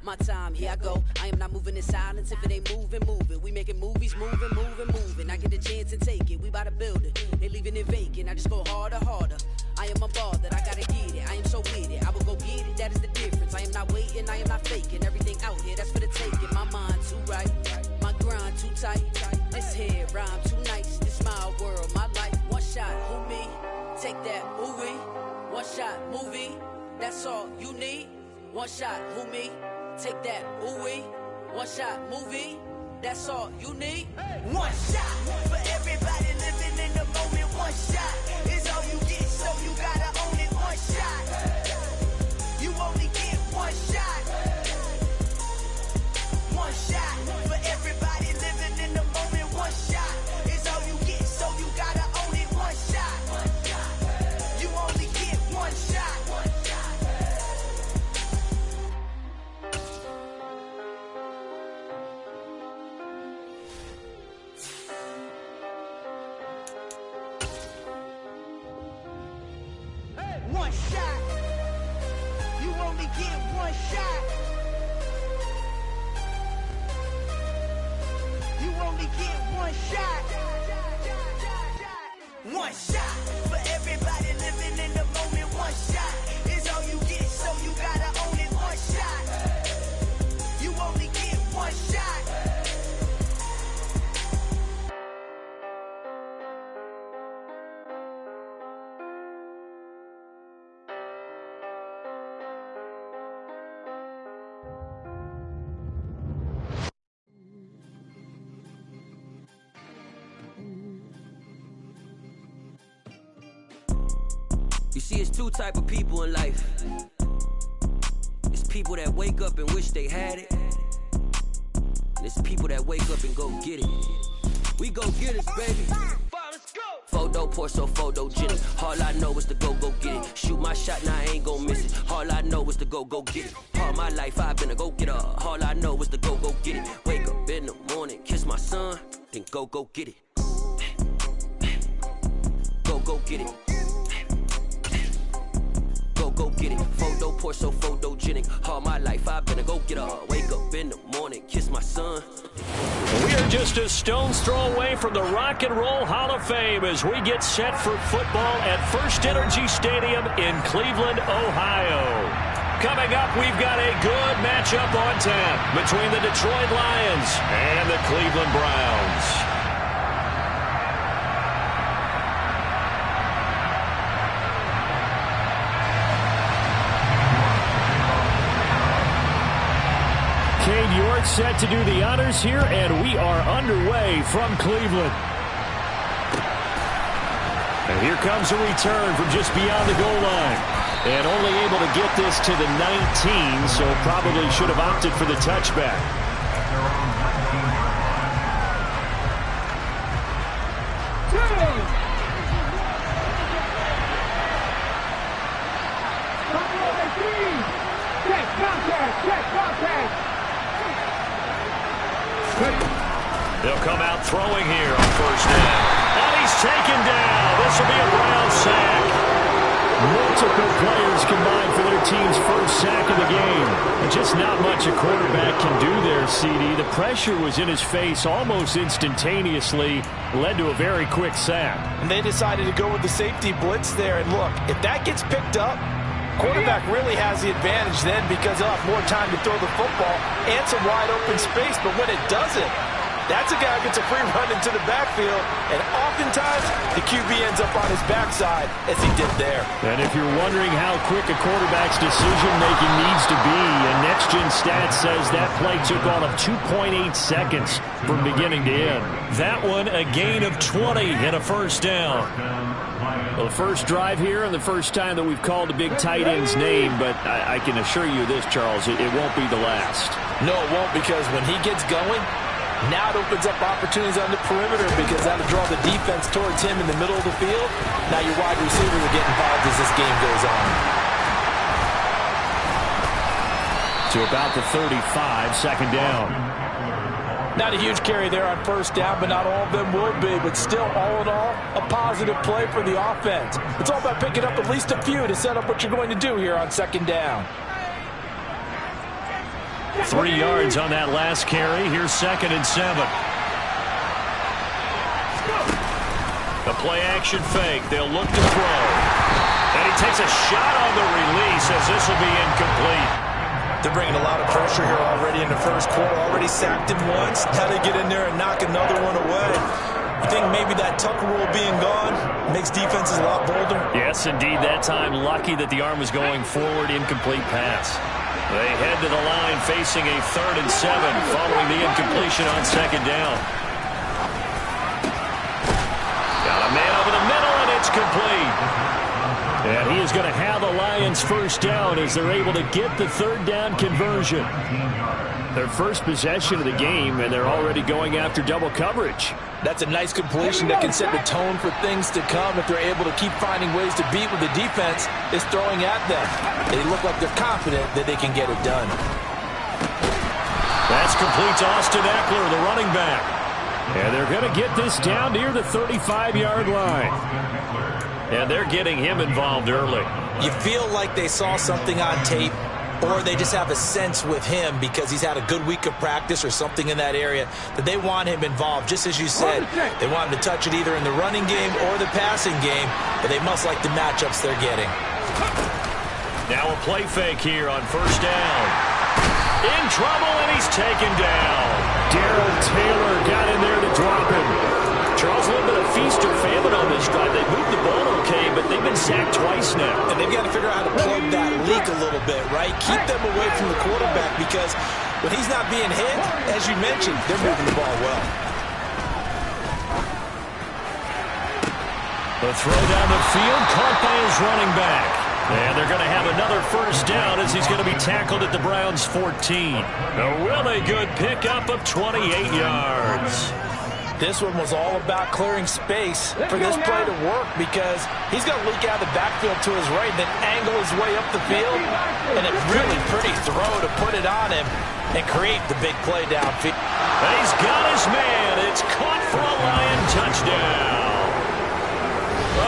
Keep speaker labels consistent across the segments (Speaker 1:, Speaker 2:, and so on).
Speaker 1: My time, here I go. I am not moving in silence. If it ain't moving, moving. We making movies, moving. I get the chance and take it. We bout to build it. They leaving it vacant. I just go harder. I am unbothered. I gotta get it. I am so with it. I will go get it. That is the difference. I am not waiting. I am not faking. Everything out here, that's for the taking. My mind too right. My grind too tight. This here rhyme too nice. This my world, my life. One shot, who me? Take that, movie. One shot, movie. That's all you need. One shot, who me? Take that, ooh-wee. One shot, movie. That's all you need.
Speaker 2: One shot for everybody living in the moment. One shot is all you get, so you gotta own it. One shot. You only get one shot. One shot for everybody living in the moment. One shot is all you get, so you gotta own it. One shot. You only get one shot. One shot. You only get one shot. You only get one shot. One shot for everybody living in the moment. One shot is all you get, so you gotta own it. One shot. You only get one shot.
Speaker 1: You see, it's two type of people in life. It's people that wake up and wish they had it. And it's people that wake up and go get it. We go get it, baby. Photo poor, so photogenic. All I know is to go get it. Shoot my shot, now I ain't gon' miss it. All I know is to go get it. All my life I've been a go-getter. All I know is to go get it. Wake up in the morning, kiss my son, then go get it. Go get it. Go get it. Photo poor, so photogenic. All my life I've been a go-getter. Wake up in the morning, kiss my son.
Speaker 3: We are just a stone's throw away from the Rock and Roll Hall of Fame as we get set for football at First Energy Stadium in Cleveland, Ohio. Coming up, we've got a good matchup on tap between the Detroit Lions and the Cleveland Browns. You're set to do the honors here, and we are underway from Cleveland. And here comes a return from just beyond the goal line. And only able to get this to the 19, so probably should have opted for the touchback. They'll come out throwing here on first down. And he's taken down. This will be a Brown sack. Multiple players combined for their team's first sack of the game. And just not much a quarterback can do there, CD. The pressure was in his face almost instantaneously. Led to a very quick sack.
Speaker 4: And they decided to go with the safety blitz there. And look, if that gets picked up, quarterback really has the advantage then because he'll have more time to throw the football and some wide open space. But when it doesn't, that's a guy who gets a free run into the backfield, and oftentimes the QB ends up on his backside as he did there.
Speaker 3: And if you're wondering how quick a quarterback's decision-making needs to be, and Next Gen Stats says that play took all of 2.8 seconds from beginning to end. That one, a gain of 20 and a first down. Well, the first drive here and the first time that we've called a big tight end's name, but I can assure you this, Charles, it won't be the last.
Speaker 4: No, it won't, because when he gets going, now it opens up opportunities on the perimeter because that'll draw the defense towards him in the middle of the field. Now your wide receivers are getting involved as this game goes on.
Speaker 3: To about the 35, second down.
Speaker 4: Not a huge carry there on first down, but not all of them will be. But still, all in all, a positive play for the offense. It's all about picking up at least a few to set up what you're going to do here on second down.
Speaker 3: 3 yards on that last carry. Here's 2nd and 7. The play-action fake. They'll look to throw. And he takes a shot on the release as this will be incomplete.
Speaker 4: They're bringing a lot of pressure here already in the first quarter. Already sacked him once. Got to get in there and knock another one away. You think maybe that Tucker rule being gone makes defenses a lot bolder?
Speaker 3: Yes, indeed. That time, lucky that the arm was going forward. Incomplete pass. They head to the line facing a 3rd and 7 following the incompletion on 2nd down. Got a man over the middle, and it's complete. And he is going to have the Lions first down as they're able to get the 3rd down conversion. Their first possession of the game, and they're already going after double coverage.
Speaker 4: That's a nice completion that can set the tone for things to come if they're able to keep finding ways to beat what the defense is throwing at them. They look like they're confident that they can get it done.
Speaker 3: That's complete to Austin Eckler, the running back. And they're going to get this down near the 35-yard line. And they're getting him involved early.
Speaker 4: You feel like they saw something on tape, or they just have a sense with him because he's had a good week of practice or something in that area that they want him involved. Just as you said, they want him to touch it either in the running game or the passing game, but they must like the matchups they're getting.
Speaker 3: Now a play fake here on 1st down. In trouble, and he's taken down. Darrell Taylor got in there to drop him. Charles, a little bit of feast or famine on this drive. They moved the ball okay, but they've been sacked twice now.
Speaker 4: And they've got to figure out how to plug that leak a little bit, right? Keep them away from the quarterback because when he's not being hit, as you mentioned, they're moving the ball well.
Speaker 3: The throw down the field, caught by his running back. And they're going to have another first down as he's going to be tackled at the Browns' 14. A really good pickup of 28 yards.
Speaker 4: This one was all about clearing space for this play to work because he's going to leak out of the backfield to his right and then angle his way up the field. And a really pretty throw to put it on him and create the big play downfield.
Speaker 3: And he's got his man. It's caught for a Lion touchdown.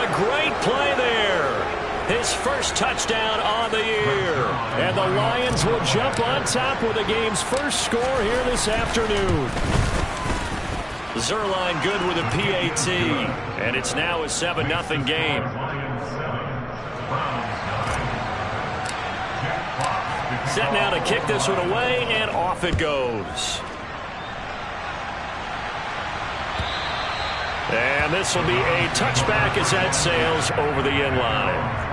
Speaker 3: A great play there. His first touchdown on the year. And the Lions will jump on top with the game's first score here this afternoon. Zerline good with a PAT, and it's now a 7-0 game. Set now to kick this one away, and off it goes. And this will be a touchback as that sails over the end line.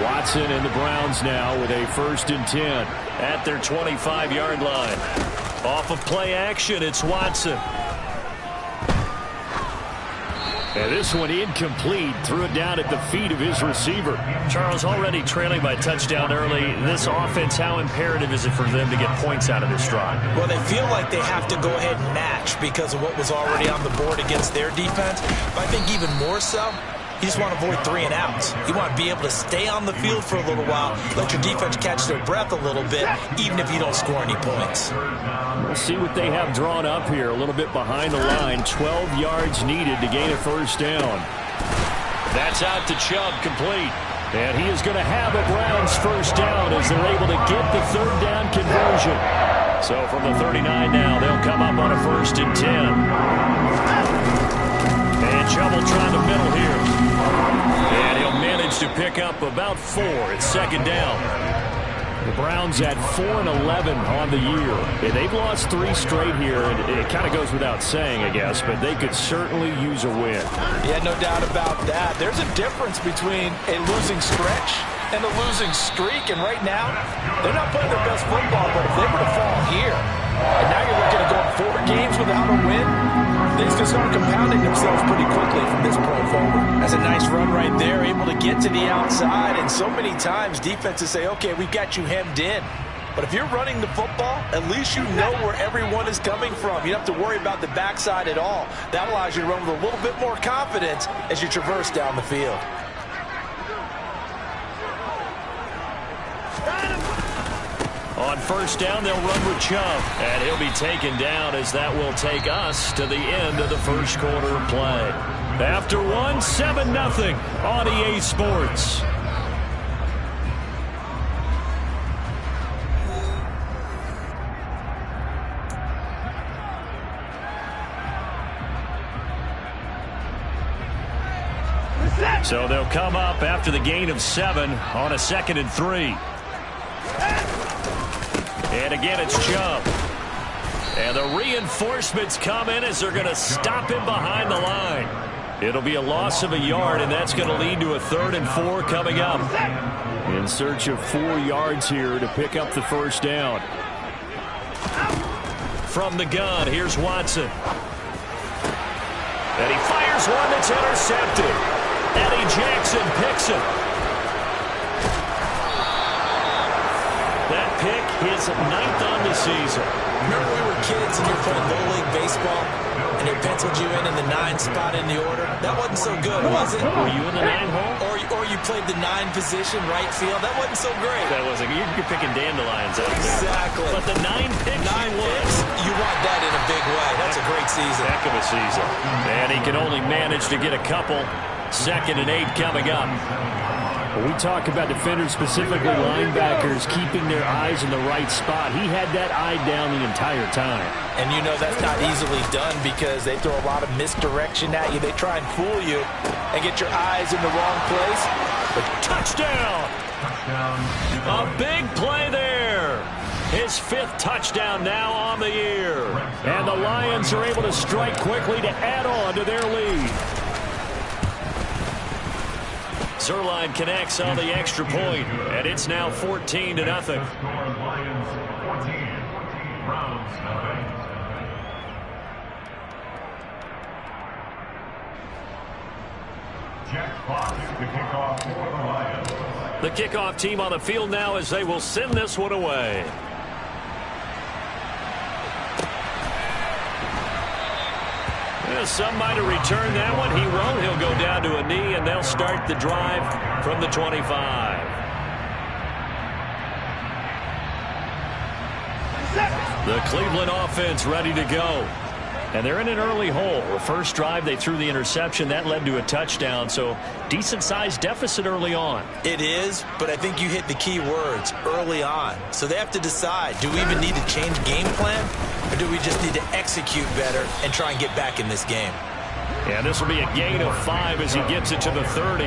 Speaker 3: Watson and the Browns now with a 1st and 10 at their 25-yard line. Off of play action, it's Watson. And this one incomplete. Threw it down at the feet of his receiver. Charles, already trailing by touchdown early. This offense, how imperative is it for them to get points out of this drive?
Speaker 4: Well, they feel like they have to go ahead and match because of what was already on the board against their defense. But I think even more so, you just want to avoid 3 and outs. You want to be able to stay on the field for a little while, let your defense catch their breath a little bit, even if you don't score any points.
Speaker 3: We'll see what they have drawn up here. A little bit behind the line. 12 yards needed to gain a first down. That's out to Chubb, complete. And he is going to have a Browns first down as they're able to get the 3rd down conversion. So from the 39 now, they'll come up on a 1st and 10. And Chubb will try the middle here. And he'll manage to pick up about 4. It's 2nd down. The Browns at 4-11 on the year. And they've lost 3 straight here. And it kind of goes without saying, I guess, but they could certainly use a win.
Speaker 4: Yeah, no doubt about that. There's a difference between a losing stretch and a losing streak. And right now, they're not playing their best football, but if they were to fall here, and now you're looking at going 4 games without a win, things can start compounding themselves pretty quickly from this point forward. That's a nice run right there, able to get to the outside. And so many times defenses say, okay, we've got you hemmed in. But if you're running the football, at least you know where everyone is coming from. You don't have to worry about the backside at all. That allows you to run with a little bit more confidence as you traverse down the field.
Speaker 3: On first down, they'll run with Chubb. And he'll be taken down as that will take us to the end of the first quarter of play. After one, 7-0 on EA Sports. So they'll come up after the gain of 7 on a 2nd and 3. And again, it's Chubb. And the reinforcements come in as they're going to stop him behind the line. It'll be a loss of a yard, and that's going to lead to a 3rd and 4 coming up. In search of 4 yards here to pick up the first down. From the gun, here's Watson. And he fires one that's intercepted. Eddie Jackson picks it. That pick, his 9th on the season.
Speaker 4: Remember we were kids and you're playing Little League Baseball and they penciled you in the 9 spot in the order? That wasn't so good, was it?
Speaker 3: Were you in the 9 hole?
Speaker 4: Or you played the 9 position, right field? That wasn't so great.
Speaker 3: That wasn't. You're picking dandelions out there.
Speaker 4: Exactly.
Speaker 3: But the 9 picks,
Speaker 4: 9 picks, you want that in a big way. That's a great season.
Speaker 3: Heck of a season. And he can only manage to get a couple. 2nd and 8 coming up. When we talk about defenders, specifically linebackers, keeping their eyes in the right spot, he had that eye down the entire time.
Speaker 4: And you know that's not easily done because they throw a lot of misdirection at you. They try and fool you and get your eyes in the wrong place.
Speaker 3: But touchdown! A big play there. His 5th touchdown now on the year. And the Lions are able to strike quickly to add on to their lead. Zerline connects on the extra point, and it's now 14-0. The kickoff team on the field now as they will send this one away. Some might have returned that one. He won't. He'll go down to a knee, and they'll start the drive from the 25. The Cleveland offense ready to go. And they're in an early hole. The first drive, they threw the interception. That led to a touchdown, so decent-sized deficit early on.
Speaker 4: It is, but I think you hit the key words, early on. So they have to decide, do we even need to change game plan, or do we just need to execute better and try and get back in this game?
Speaker 3: And this will be a gain of 5 as he gets it to the 30.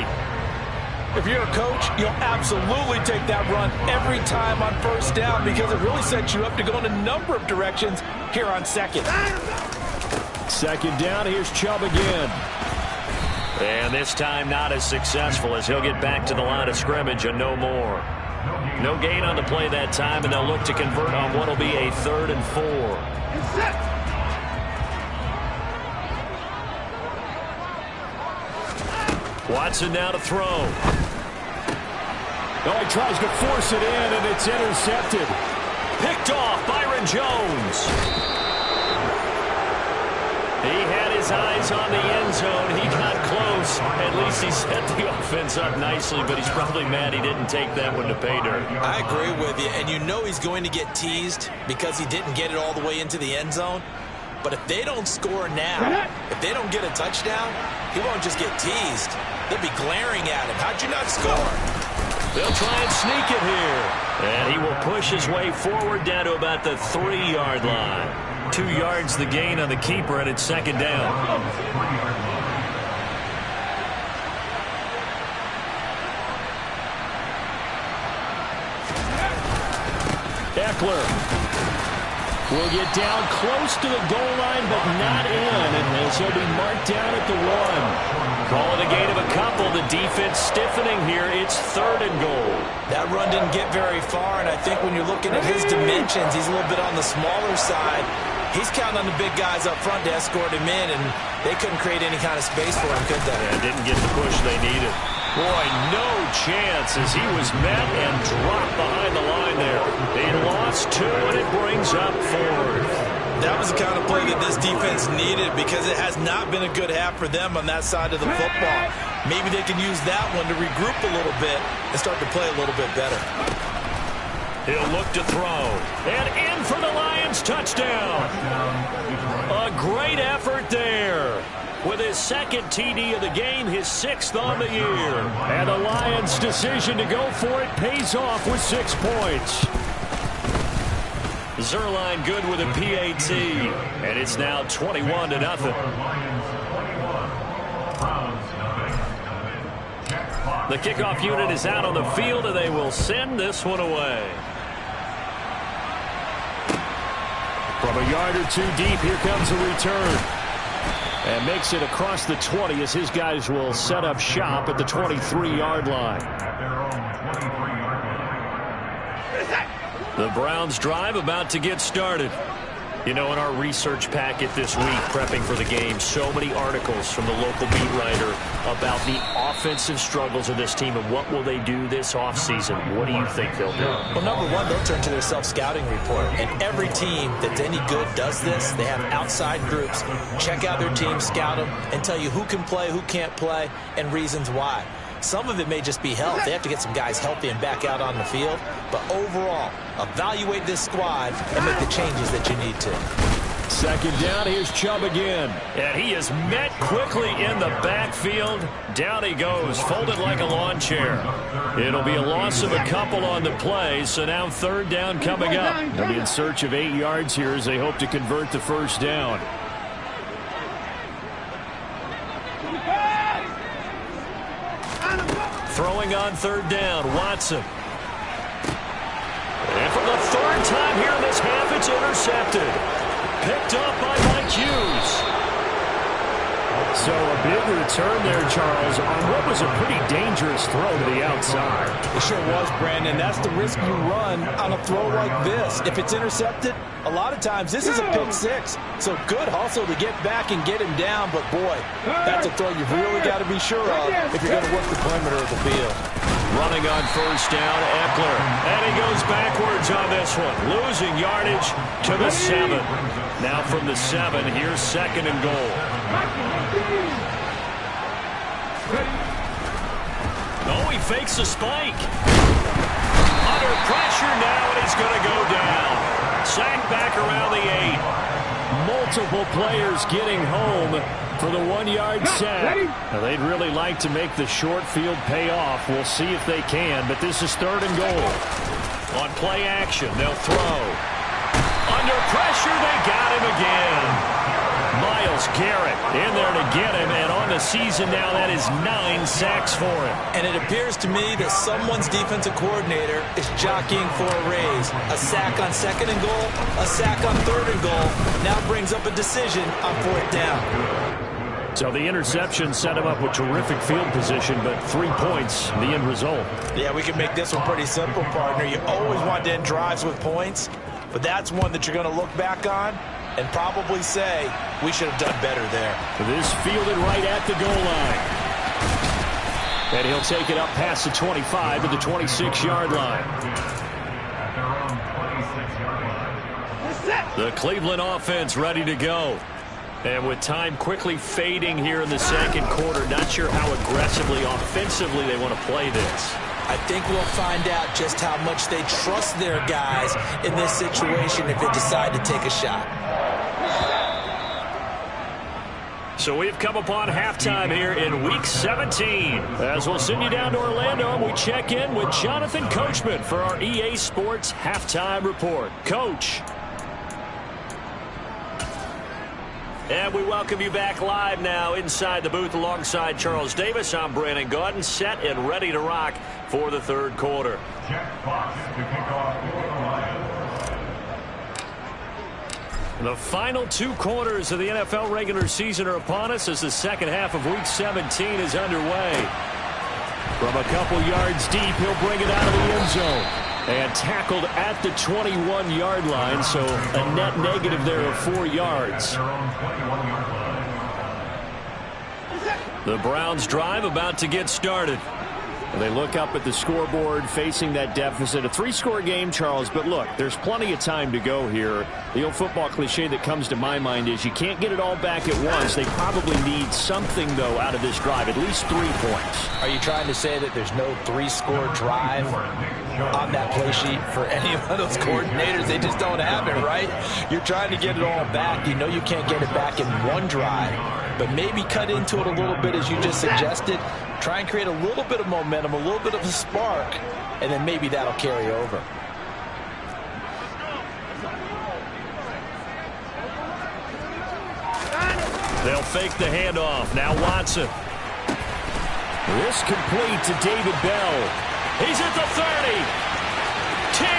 Speaker 4: If you're a coach, you'll absolutely take that run every time on first down because it really sets you up to go in a number of directions here on 2nd.
Speaker 3: 2nd down, here's Chubb again. And this time not as successful as he'll get back to the line of scrimmage and no more. No gain on the play that time, and they'll look to convert on what will be a 3rd and 4. Watson now to throw. Oh, he tries to force it in, and it's intercepted. Picked off Byron Jones. He had his eyes on the end zone. He got close. At least he set the offense up nicely, but he's probably mad he didn't take that one to pay dirt.
Speaker 4: I agree with you, and you know he's going to get teased because he didn't get it all the way into the end zone. But if they don't score now, if they don't get a touchdown, he won't just get teased. They'll be glaring at him. How'd you not score?
Speaker 3: They'll try and sneak it here. And he will push his way forward down to about the 3-yard line. 2 yards the gain on the keeper, and it's 2nd down. Eckler will get down close to the goal line, but not in, and he'll be marked down at the 1. Call it a gain of a couple. The defense stiffening here. It's 3rd and goal.
Speaker 4: That run didn't get very far, and I think when you're looking at his dimensions, he's a little bit on the smaller side. He's counting on the big guys up front to escort him in, and they couldn't create any kind of space for him, could they?
Speaker 3: Yeah, didn't get the push they needed. Boy, no chance as he was met and dropped behind the line there. They lost 2, and it brings up 4th.
Speaker 4: That was the kind of play that this defense needed because it has not been a good half for them on that side of the football. Maybe they can use that one to regroup a little bit and start to play a little bit better.
Speaker 3: He'll look to throw. And in for the Lions touchdown. A great effort there. With his 2nd TD of the game, his 6th on the year. And the Lions' decision to go for it pays off with 6 points. Zerline good with a PAT, and it's now 21-0. The kickoff unit is out on the field, and they will send this one away. From a yard or two deep, here comes a return. And makes it across the 20 as his guys will set up shop at the 23-yard line. The Browns drive about to get started. You know, in our research packet this week, prepping for the game, so many articles from the local beat writer about the offensive struggles of this team and what will they do this offseason. What do you think they'll do?
Speaker 4: Well, number one, they'll turn to their self-scouting report. And every team that's any good does this. They have outside groups. Check out their team, scout them, and tell you who can play, who can't play, and reasons why. Some of it may just be health. They have to get some guys healthy and back out on the field. But overall, evaluate this squad and make the changes that you need to.
Speaker 3: Second down, here's Chubb again. And he is met quickly in the backfield. Down he goes, folded like a lawn chair. It'll be a loss of a couple on the play, so now third down coming up. They'll be in search of 8 yards here as they hope to convert the first down. Throwing on third down, Watson. And for the third time here in this half, it's intercepted. Picked up by Mike Hughes. So a big return there, Charles, on what was a pretty dangerous throw to the outside.
Speaker 4: It sure was, Brandon. That's the risk you run on a throw like this. If it's intercepted, a lot of times this is a pick six. So good hustle to get back and get him down. But, boy, that's a throw you've really got to be sure of if you're going to work the perimeter of the field.
Speaker 3: Running on first down, Eckler. And he goes backwards on this one. Losing yardage to the 7. Now from the 7, here's second and goal. Oh, he fakes a spike. Under pressure now, and he's going to go down. Sacked back around the 8. Multiple players getting home for the 1-yard sack. Now, they'd really like to make the short field pay off. We'll see if they can, but this is third and goal. On play action, they'll throw. Under pressure, they got him again. Myles Garrett in there to get him, and on the season now, that is 9 sacks for him.
Speaker 4: And it appears to me that someone's defensive coordinator is jockeying for a raise. A sack on second and goal, a sack on third and goal, now brings up a decision on fourth down.
Speaker 3: So the interception set him up with terrific field position, but 3 points, the end result.
Speaker 4: Yeah, we can make this one pretty simple, partner. You always want to end drives with points, but that's one that you're going to look back on and probably say, we should have done better there.
Speaker 3: This fielded right at the goal line. And he'll take it up past the 25 to the 26-yard line. The Cleveland offense ready to go. And with time quickly fading here in the second quarter, not sure how aggressively, offensively they want to play this.
Speaker 4: I think we'll find out just how much they trust their guys in this situation if they decide to take a shot.
Speaker 3: So we've come upon halftime here in Week 17. As we'll send you down to Orlando, and we check in with Jonathan Coachman for our EA Sports Halftime Report. Coach. And we welcome you back live now inside the booth alongside Charles Davis. I'm Brandon Gaudin, set and ready to rock for the third quarter. The final 2 quarters of the NFL regular season are upon us as the second half of Week 17 is underway. From a couple yards deep, he'll bring it out of the end zone. And tackled at the 21-yard line, so a net negative there of 4 yards. The Browns drive about to get started. And they look up at the scoreboard facing that deficit. A 3-score game, Charles, but look, there's plenty of time to go here. The old football cliche that comes to my mind is you can't get it all back at once. They probably need something, though, out of this drive, at least 3 points.
Speaker 4: Are you trying to say that there's no 3-score drive on that play sheet for any of those coordinators? They just don't have it, right? You're trying to get it all back. You know you can't get it back in one drive, but maybe cut into it a little bit as you just suggested. Try and create a little bit of momentum, a little bit of a spark, and then maybe that'll carry over.
Speaker 3: They'll fake the handoff. Now Watson. This complete to David Bell. He's at the 30. 10.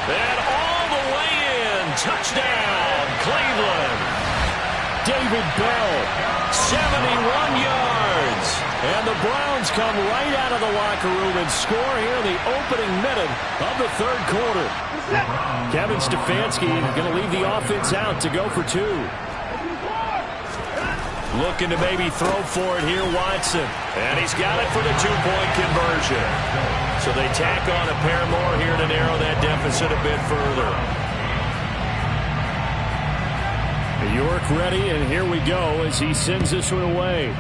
Speaker 3: And all the way in. Touchdown, Cleveland. David Bell, 71 yards. And the Browns come right out of the locker room and score here in the opening minute of the third quarter. Kevin Stefanski going to leave the offense out to go for 2. Looking to maybe throw for it here, Watson. And he's got it for the 2-point conversion. So they tack on a pair more here to narrow that deficit a bit further. York ready, and here we go as he sends this one away.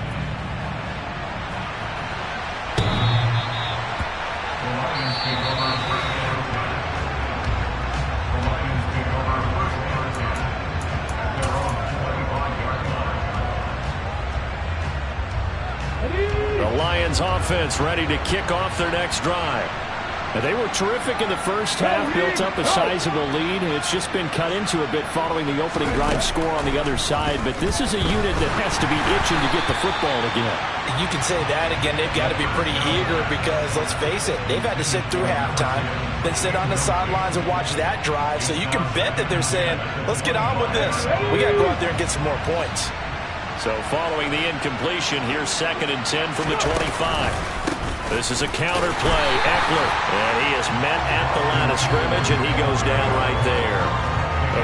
Speaker 3: The Lions offense ready to kick off their next drive. Now, they were terrific in the first half, built up a sizable lead, and it's just been cut into a bit following the opening drive score on the other side. But this is a unit that has to be itching to get the football again.
Speaker 4: You can say that again. They've got to be pretty eager because, let's face it, they've had to sit through halftime, then sit on the sidelines and watch that drive. So you can bet that they're saying, let's get on with this. We got to go out there and get some more points.
Speaker 3: So following the incompletion, here's 2nd and 10 from the 25. This is a counter play. Eckler, and he is met at the line of scrimmage, and he goes down right there.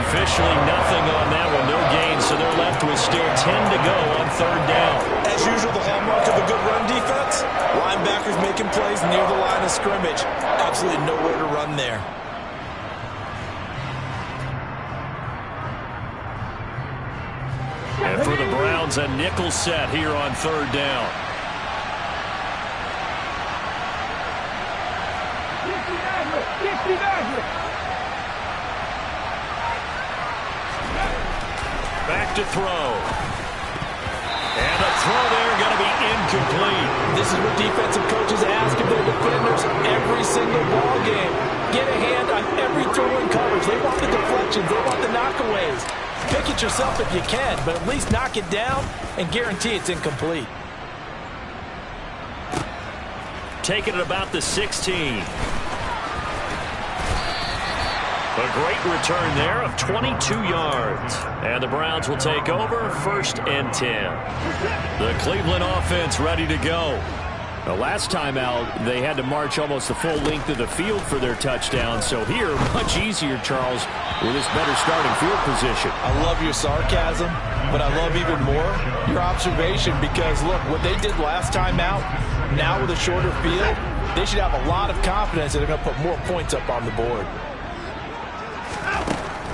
Speaker 3: Officially nothing on that one, no gain, so they're left with still 10 to go on 3rd down.
Speaker 4: As usual, the hallmark of a good run defense, linebackers making plays near the line of scrimmage. Absolutely nowhere to run there.
Speaker 3: And for the Browns, a nickel set here on 3rd down. Back to throw. And a throw there going to be incomplete.
Speaker 4: This is what defensive coaches ask of their defenders every single ball game. Get a hand on every throw in coverage. They want the deflections. They want the knockaways. Pick it yourself if you can, but at least knock it down and guarantee it's incomplete.
Speaker 3: Taking it about the 16. A great return there of 22 yards. And the Browns will take over 1st and 10. The Cleveland offense ready to go. The last time out, they had to march almost the full length of the field for their touchdown. So here, much easier, Charles, with this better starting field position.
Speaker 4: I love your sarcasm, but I love even more your observation because, look, what they did last time out, now with a shorter field, they should have a lot of confidence that they're going to put more points up on the board.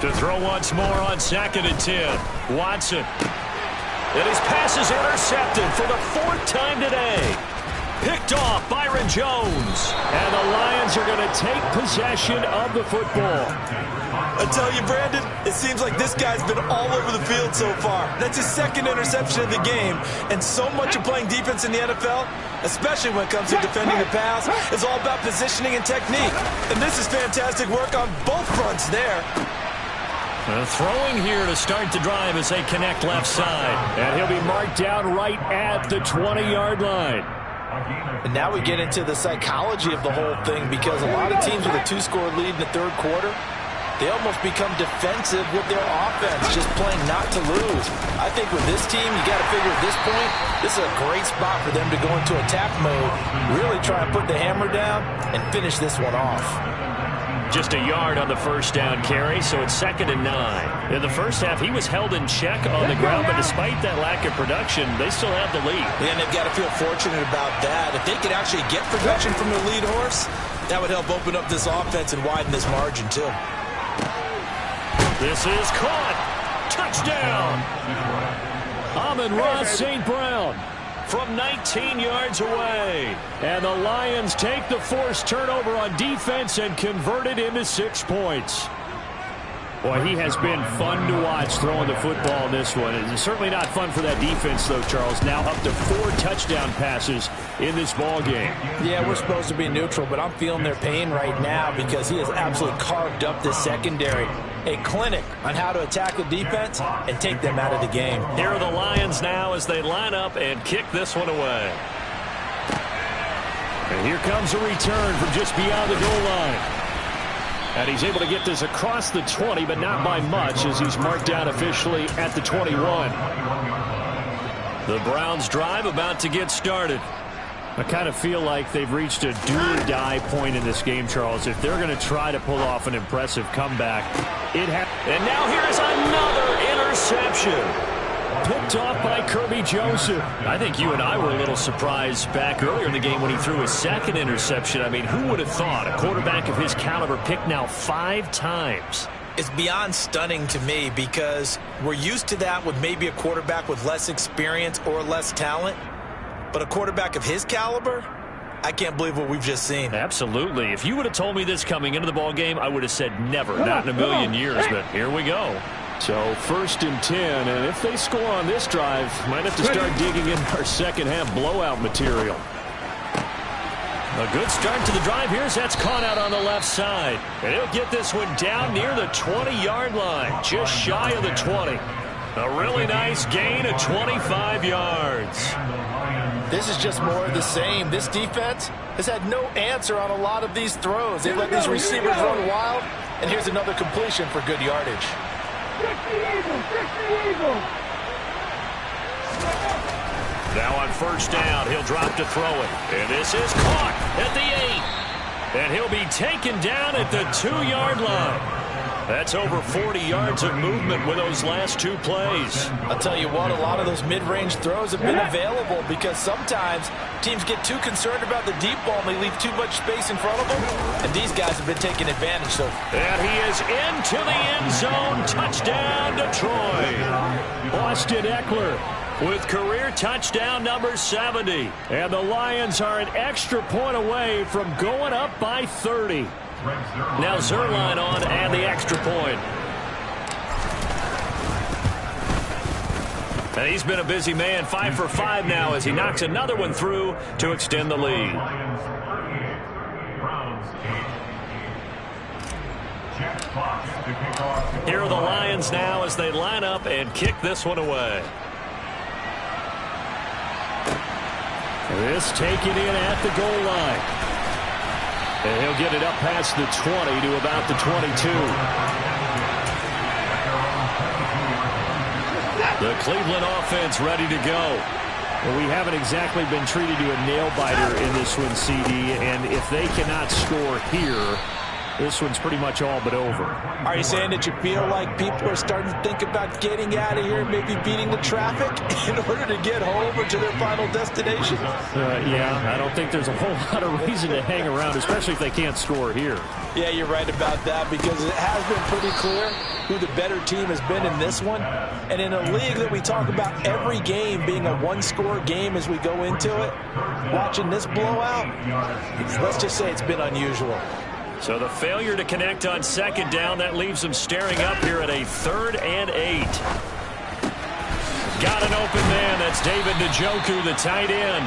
Speaker 3: To throw once more on 2nd and 10. Watson. And his pass is intercepted for the 4th time today. Picked off Byron Jones. And the Lions are going to take possession of the football.
Speaker 4: I tell you, Brandon, it seems like this guy's been all over the field so far. That's his 2nd interception of the game. And so much of playing defense in the NFL, especially when it comes to defending the pass, is all about positioning and technique. And this is fantastic work on both fronts there.
Speaker 3: Throwing here to start the drive as they connect left side. And he'll be marked down right at the 20-yard line.
Speaker 4: And now we get into the psychology of the whole thing because a lot of teams with a 2-score lead in the 3rd quarter, they almost become defensive with their offense, just playing not to lose. I think with this team, you got to figure at this point, this is a great spot for them to go into attack mode, really try and put the hammer down and finish this one off.
Speaker 3: Just a yard on the 1st down carry, so it's 2nd and 9. In the first half, he was held in check on the ground, but despite that lack of production, they still have the lead.
Speaker 4: And they've got to feel fortunate about that. If they could actually get production from their lead horse, that would help open up this offense and widen this margin, too.
Speaker 3: This is caught. Touchdown. Amon-Ra St. Brown from 19 yards away. And the Lions take the forced turnover on defense and convert it into 6 points. Boy, he has been fun to watch throwing the football in this one. It's certainly not fun for that defense, though, Charles. Now up to 4 touchdown passes in this ball game.
Speaker 4: Yeah, we're supposed to be neutral, but I'm feeling their pain right now because he has absolutely carved up this secondary. A clinic on how to attack a defense and take them out of the game.
Speaker 3: Here are the Lions now as they line up and kick this one away. And here comes a return from just beyond the goal line. And he's able to get this across the 20, but not by much, as he's marked down officially at the 21. The Browns drive about to get started. I kind of feel like they've reached a do-or-die point in this game, Charles. If they're going to try to pull off an impressive comeback, and now here's another interception. Picked off by Kirby Joseph. I think you and I were a little surprised back earlier in the game when he threw his second interception. I mean, who would have thought a quarterback of his caliber picked now 5 times?
Speaker 4: It's beyond stunning to me because we're used to that with maybe a quarterback with less experience or less talent. But a quarterback of his caliber, I can't believe what we've just seen.
Speaker 3: Absolutely. If you would have told me this coming into the ball game, I would have said never, not in a million years. But here we go. So 1st and 10, and if they score on this drive, might have to start digging in our second half blowout material. A good start to the drive here as that's caught out on the left side. And he'll get this one down near the 20-yard line, just shy of the 20. A really nice gain of 25 yards.
Speaker 4: This is just more of the same. This defense has had no answer on a lot of these throws. They let these receivers run wild, and here's another completion for good yardage.
Speaker 3: Now on 1st down, he'll drop to throw it. And this is caught at the 8. And he'll be taken down at the 2-yard line. That's over 40 yards of movement with those last 2 plays.
Speaker 4: I'll tell you what, a lot of those mid-range throws have been available because sometimes teams get too concerned about the deep ball and they leave too much space in front of them. And these guys have been taking advantage. So,
Speaker 3: and he is into the end zone. Touchdown, Detroit. Austin Eckler with career touchdown number 70. And the Lions are an extra point away from going up by 30. Now Zerline on and the extra point. And he's been a busy man, 5 for 5 now as he knocks another one through to extend the lead. Here are the Lions now as they line up and kick this one away. This taken in at the goal line. And he'll get it up past the 20 to about the 22. The Cleveland offense ready to go. Well, we haven't exactly been treated to a nail-biter in this one, CD. And if they cannot score here, this one's pretty much all but over.
Speaker 4: Are you saying that you feel like people are starting to think about getting out of here and maybe beating the traffic in order to get home or to their final destination?
Speaker 3: Yeah, I don't think there's a whole lot of reason to hang around, especially if they can't score here.
Speaker 4: Yeah, you're right about that because it has been pretty clear who the better team has been in this one. And in a league that we talk about every game being a one-score game as we go into it, watching this blowout, let's just say it's been unusual.
Speaker 3: So the failure to connect on 2nd down, that leaves them staring up here at a 3rd and 8. Got an open man. That's David Njoku, the tight end.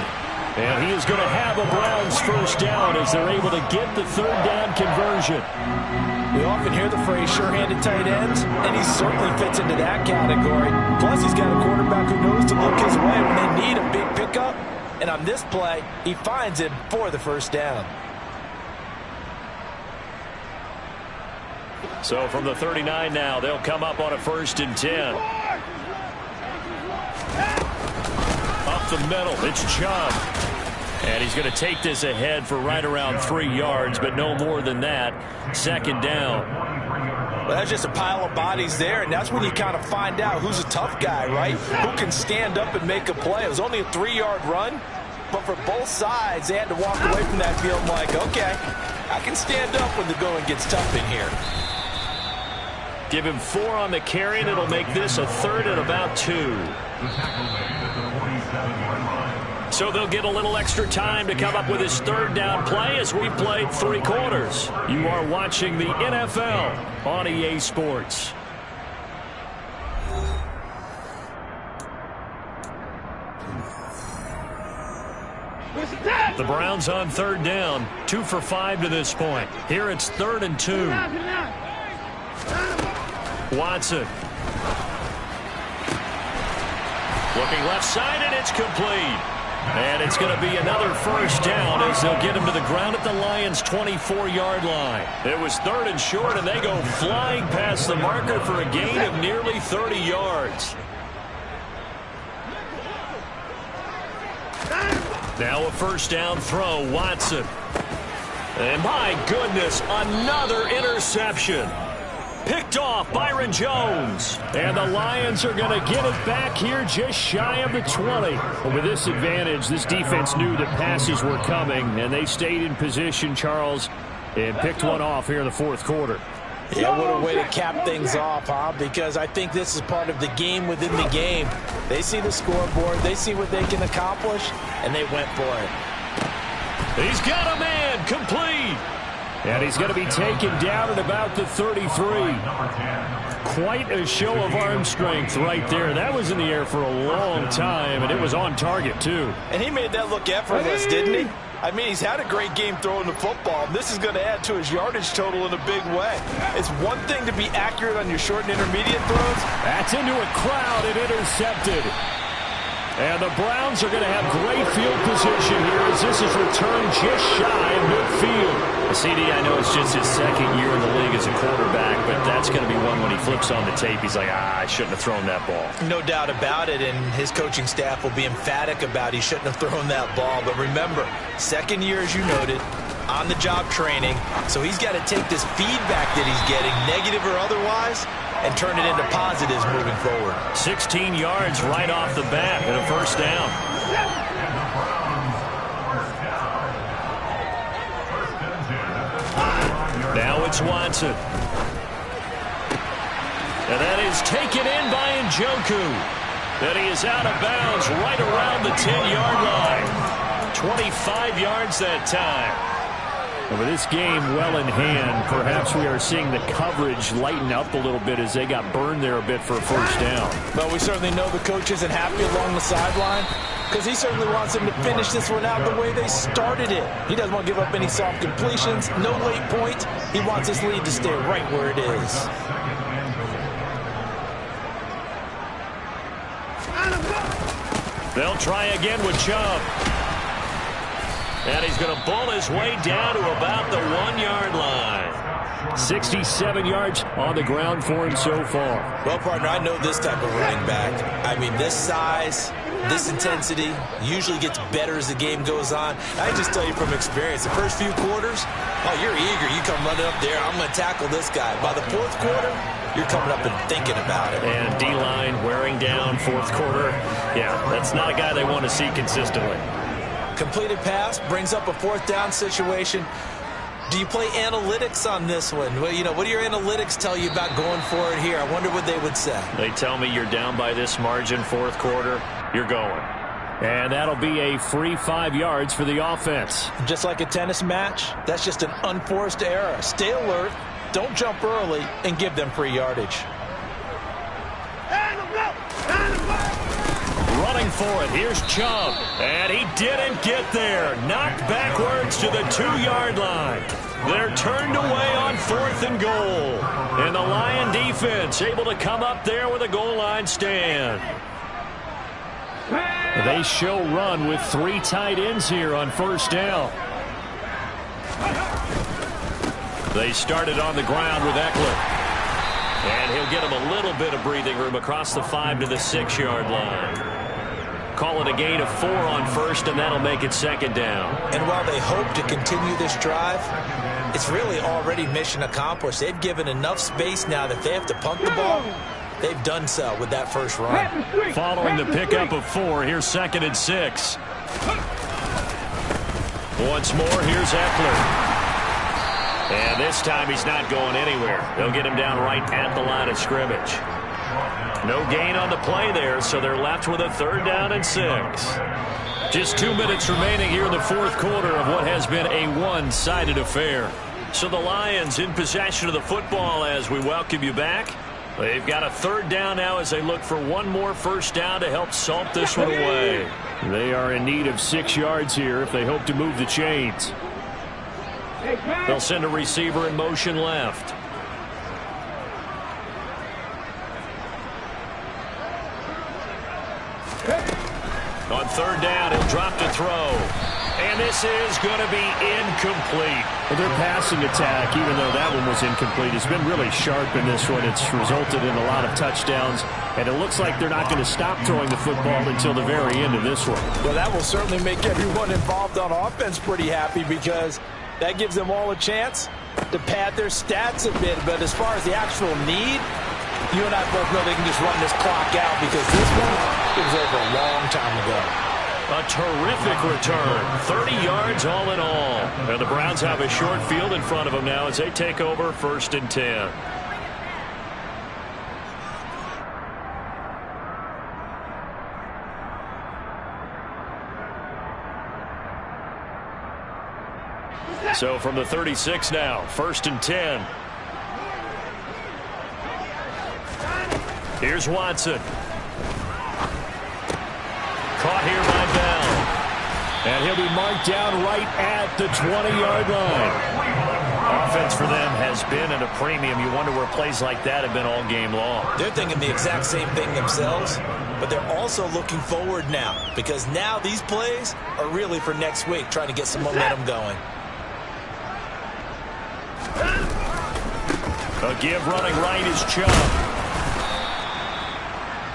Speaker 3: And he is going to have a Browns 1st down as they're able to get the 3rd down conversion.
Speaker 4: We often hear the phrase sure-handed tight ends, and he certainly fits into that category. Plus, he's got a quarterback who knows to look his way when they need a big pickup. And on this play, he finds it for the 1st down.
Speaker 3: So from the 39 now, they'll come up on a 1st and 10. Up the middle, it's Chubb. And he's going to take this ahead for right around 3 yards, but no more than that. 2nd down.
Speaker 4: Well, that's just a pile of bodies there, and that's when you kind of find out who's a tough guy, right? Who can stand up and make a play. It was only a 3-yard run, but for both sides, they had to walk away from that field like, okay, I can stand up when the going gets tough in here.
Speaker 3: Give him 4 on the carry, and it'll make this a 3rd and about 2. So they'll get a little extra time to come up with his 3rd down play as we played 3 quarters. You are watching the NFL on EA Sports. The Browns on 3rd down, 2 for 5 to this point. Here it's 3rd and 2. Watson. Looking left side, and it's complete. And it's going to be another first down as they'll get him to the ground at the Lions' 24-yard line. It was 3rd and short, and they go flying past the marker for a gain of nearly 30 yards. Now a first down throw, Watson. And my goodness, another interception. Picked off Byron Jones. And the Lions are going to get it back here just shy of the 20. But with this advantage, this defense knew that passes were coming, and they stayed in position, Charles, and picked one off here in the fourth quarter.
Speaker 4: Yeah, what a way to cap things off, huh? Because I think this is part of the game within the game. They see the scoreboard, they see what they can accomplish, and they went for it.
Speaker 3: He's got a man, complete. And he's going to be taken down at about the 33. Quite a show of arm strength right there. That was in the air for a long time, and it was on target, too.
Speaker 4: And he made that look effortless, didn't he? I mean, he's had a great game throwing the football. This is going to add to his yardage total in a big way. It's one thing to be accurate on your short and intermediate throws.
Speaker 3: That's into a crowd and intercepted. And the Browns are going to have great field position here as this is returned just shy of midfield. CD, I know it's just his second year in the league as a quarterback, but that's going to be one when he flips on the tape. He's like, I shouldn't have thrown that ball.
Speaker 4: No doubt about it, and his coaching staff will be emphatic about he shouldn't have thrown that ball. But remember, second year, as you noted, on-the-job training, so he's got to take this feedback that he's getting, negative or otherwise, and turn it into positives moving forward.
Speaker 3: 16 yards right off the bat and a first down. Now it's Watson. And that is taken in by Njoku. And he is out of bounds right around the 10-yard line. 25 yards that time. And with this game well in hand, perhaps we are seeing the coverage lighten up a little bit as they got burned there a bit for a first down.
Speaker 4: But we certainly know the coach isn't happy along the sideline because he certainly wants them to finish this one out the way they started it. He doesn't want to give up any soft completions, no late points. He wants his lead to stay right where it is.
Speaker 3: They'll try again with Chubb. And he's going to bull his way down to about the 1-yard line. 67 yards on the ground for him so far.
Speaker 4: Well, partner, I know this type of running back. I mean, this size, this intensity usually gets better as the game goes on. I just tell you from experience, the first few quarters, oh, you're eager. You come running up there. I'm going to tackle this guy. By the fourth quarter, you're coming up and thinking about it.
Speaker 3: And D-line wearing down fourth quarter. Yeah, that's not a guy they want to see consistently.
Speaker 4: Completed pass brings up a fourth down situation. Do you play analytics on this one? Well, you know, what do your analytics tell you about going for it here? I wonder what they would say.
Speaker 3: They tell me you're down by this margin fourth quarter, you're going. And that'll be a free 5 yards for the offense.
Speaker 4: Just like a tennis match, that's just an unforced error. Stay alert, don't jump early, and give them free yardage.
Speaker 3: Running for it. Here's Chubb. And he didn't get there. Knocked backwards to the 2-yard line. They're turned away on 4th and goal. And the Lion defense able to come up there with a goal line stand. They show run with 3 tight ends here on first down. They started on the ground with Eckler. And he'll get him a little bit of breathing room across the 5 to the 6-yard line. Call it a gain of 4 on first, and that'll make it second down.
Speaker 4: And while they hope to continue this drive, it's really already mission accomplished. They've given enough space now that if they have to punt the ball, they've done so with that first run.
Speaker 3: Following the pickup of 4, here's 2nd and 6. Once more, here's Eckler. And this time he's not going anywhere. They'll get him down right at the line of scrimmage. No gain on the play there, so they're left with a 3rd down and 6. Just 2 minutes remaining here in the fourth quarter of what has been a one-sided affair. So the Lions in possession of the football as we welcome you back. They've got a 3rd down now as they look for one more first down to help salt this one away. They are in need of 6 yards here if they hope to move the chains. They'll send a receiver in motion left. On third down, he'll drop to throw. And this is going to be incomplete. Well, their passing attack, even though that one was incomplete, has been really sharp in this one. It's resulted in a lot of touchdowns, and it looks like they're not going to stop throwing the football until the very end of this one.
Speaker 4: Well, that will certainly make everyone involved on offense pretty happy because that gives them all a chance to pad their stats a bit. But as far as the actual need, you and I both know they can just run this clock out because this one was over a long time ago.
Speaker 3: A terrific return. 30 yards all in all. And the Browns have a short field in front of them now as they take over 1st and 10. So from the 36 now, 1st and 10. Here's Watson. Caught here by Bell. And he'll be marked down right at the 20-yard line. Offense for them has been at a premium. You wonder where plays like that have been all game long.
Speaker 5: They're thinking the exact same thing themselves, but they're also looking forward now because now these plays are really for next week, trying to get some momentum going.
Speaker 3: A give running right is Chubb.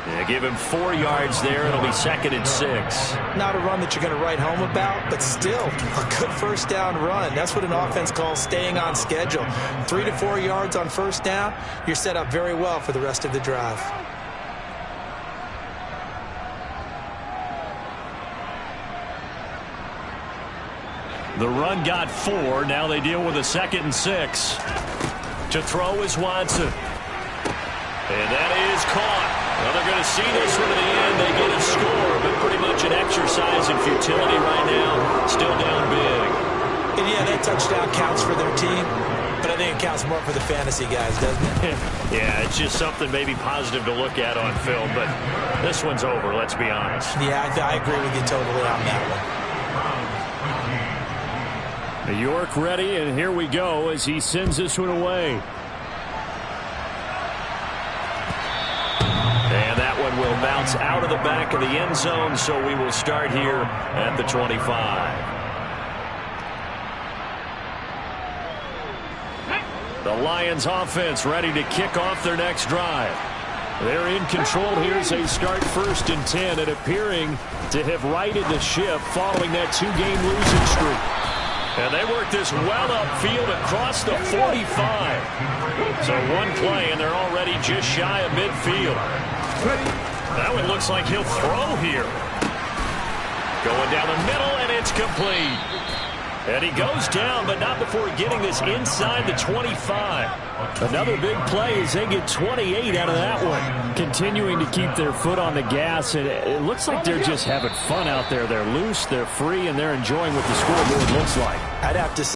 Speaker 3: Yeah, give him 4 yards there. It'll be 2nd and 6.
Speaker 5: Not a run that you're going to write home about, but still a good first down run. That's what an offense calls staying on schedule. 3 to 4 yards on first down, you're set up very well for the rest of the drive.
Speaker 3: The run got 4. Now they deal with a 2nd and 6. To throw is Watson. And that is caught. Well, they're going to see this one to the end. They get a score, but pretty much an exercise in futility right now. Still down big.
Speaker 5: And yeah, that touchdown counts for their team, but I think it counts more for the fantasy guys, doesn't it?
Speaker 3: Yeah, it's just something maybe positive to look at on film, but this one's over, let's be honest.
Speaker 5: Yeah, I agree with you totally on that
Speaker 3: one. New York ready, and here we go as he sends this one away. And that one will bounce out of the back of the end zone, so we will start here at the 25. The Lions offense ready to kick off their next drive. They're in control here as they start 1st and 10 and appearing to have righted the ship following that 2-game losing streak. And they work this well upfield across the 45. So one play, and they're already just shy of midfield. That one looks like he'll throw here. Going down the middle, and it's complete. And he goes down, but not before getting this inside the 25. Another big play as they get 28 out of that one. Continuing to keep their foot on the gas, and it looks like they're just having fun out there. They're loose, they're free, and they're enjoying what the scoreboard looks like.
Speaker 5: I'd have to say